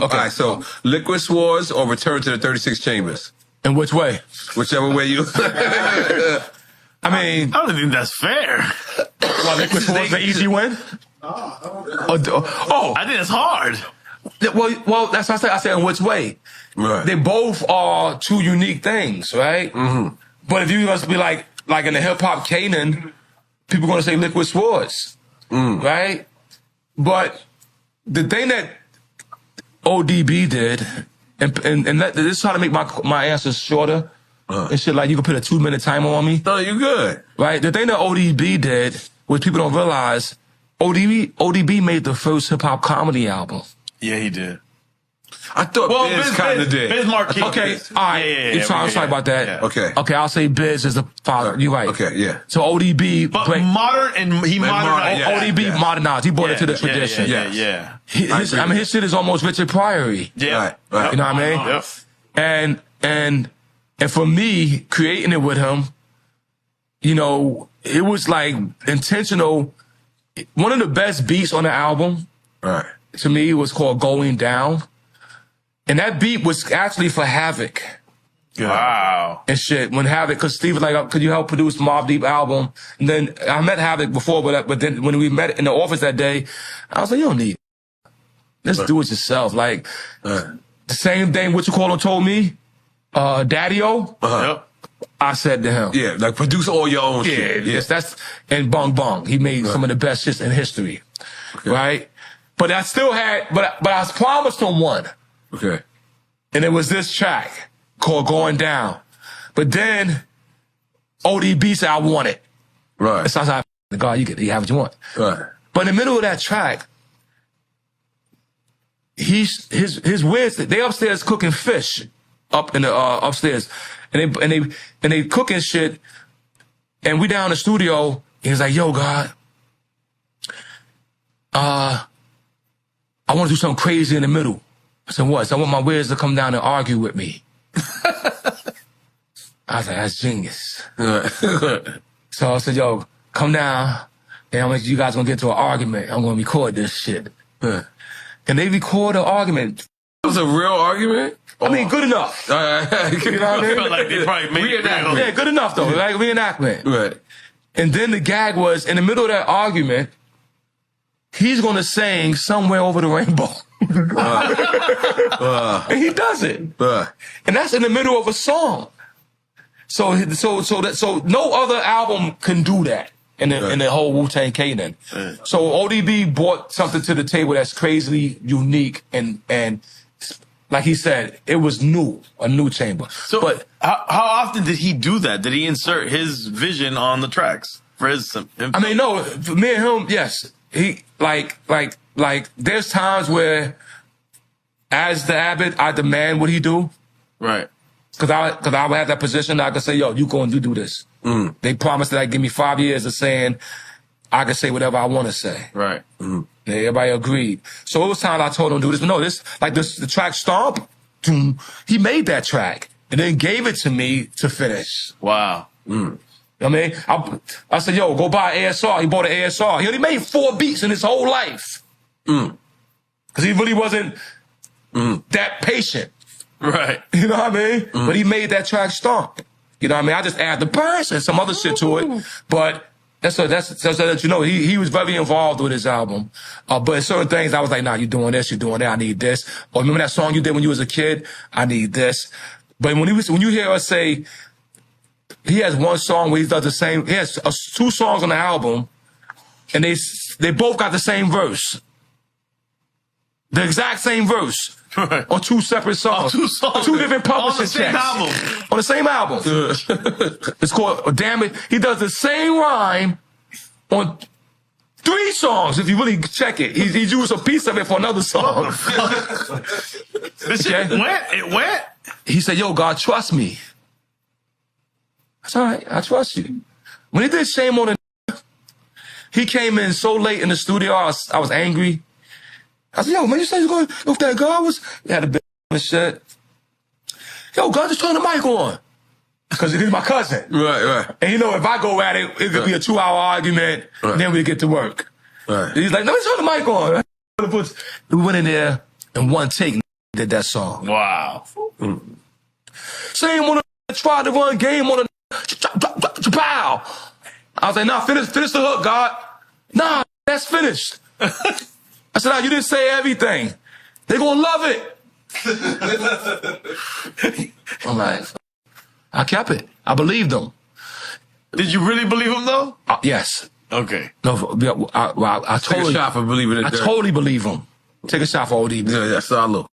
Okay. All right, so Liquid Swords or Return to the 36 Chambers? In which way? Whichever way you... I mean... I don't think that's fair. Well, Liquid Swords the easy win? Oh. I think it's hard. Well, that's what I said in which way. Right. They both are two unique things, right? Mm-hmm. But if you must be like in the hip-hop canon, people are going to say Liquid Swords, right? But the thing that ODB did, and this is how to make my answers shorter, and shit like you can put a 2-minute timer on me. No, you good. Right? The thing that ODB did, which people don't realize, ODB made the first hip-hop comedy album. Yeah, he did. I thought Biz kind of did. Biz Marquis. Okay, all right. I'm sorry about that. Yeah. Okay, I'll say Biz is the father. You're right. Okay, yeah. So ODB... But modernized. ODB modernized. He brought it to the tradition. Yeah. His shit is almost Richard Pryor-y. Yeah. Right. You know what I mean? Yep. And for me, creating it with him, you know, it was like intentional. One of the best beats on the album, to me, was called Going Down. And that beat was actually for Havoc. Wow. And shit. When Havoc, because Steve was like, could you help produce Mobb Deep album? And then I met Havoc before, but then when we met in the office that day, I was like, you don't need it. Let's do it yourself. Like, the same thing What You Call Him told me, Daddy-O. Yep. I said to him. Yeah, like produce all your own shit. Yes, that's, and Bong Bong. He made some of the best shits in history. Okay. Right? But I still had, but I was promised him one. Okay. And it was this track called Going Down. But then ODB said, I want it. Right. So I was like, God, you have what you want. Right. But in the middle of that track, his wiz, they upstairs cooking fish up in the upstairs. And they cooking shit. And we down in the studio, and he's like, yo, God, I want to do something crazy in the middle. I said, what? So I want my wiz to come down and argue with me. I was like, that's genius. So I said, yo, come down, and you guys gonna get into an argument. I'm gonna record this shit. And they record an argument. It was a real argument? I mean, good enough. You know what I mean? I felt like they probably made it. Yeah, good enough though, like reenactment. Right. And then the gag was, in the middle of that argument, he's gonna sing Somewhere Over the Rainbow. And he does it. And that's in the middle of a song. So no other album can do that in the whole Wu-Tang canon. So ODB brought something to the table that's crazily unique and like he said, it was new, a new chamber. So, but how often did he do that? Did he insert his vision on the tracks for his? I mean, no, for me and him, yes. He like there's times where, as the Abbott, I demand what he do. Right. Cause I would have that position. I could say, yo, you go and do this. They promised that I'd give me 5 years of saying I could say whatever I want to say. Right. Everybody agreed. So it was time I told him to do this. But no, the track Stomp, he made that track and then gave it to me to finish. Wow. I mean, I said, yo, go buy an ASR. He bought an ASR. He only made 4 beats in his whole life. Cause he really wasn't that patient. Right. You know what I mean? But he made that track Stomp. You know what I mean? I just add the verse and some other shit to it. But that's so that you know, he was very involved with his album. But certain things I was like, nah, you're doing this, you're doing that, I need this. Or remember that song you did when you was a kid? I need this. But when you hear us say, he has one song where he does the same, he has 2 songs on the album, and they both got the same verse. The exact same verse. Right. On 2 separate songs. 2 songs. 2 different publishing checks. On the same album. On the same album. It's called Damn It. He does the same rhyme on 3 songs, if you really check it. He used a piece of it for another song. This shit went? It went? He said, yo, God, trust me. That's all right. I trust you. When he did Shame on the he came in so late in the studio, I was angry. I said, yo, man, you said you going if that God was, he had a bit and shit. Yo, God, just turn the mic on. Because he's my cousin. Right. And you know, if I go at it, it could be a 2-hour argument, and then we get to work. Right. He's like, let me turn the mic on. We went in there in one take. did that song. Wow. Same one tried to run game on a pow. I was like, nah, finish the hook, God. Nah, that's finished. I said, nah, you didn't say everything. They're gonna love it. I'm like, I kept it. I believed them. Did you really believe him though? Yes. Okay. No, I Take a totally, shot for believing it. I totally believe him. Take a shot for ODB. Yeah, salute.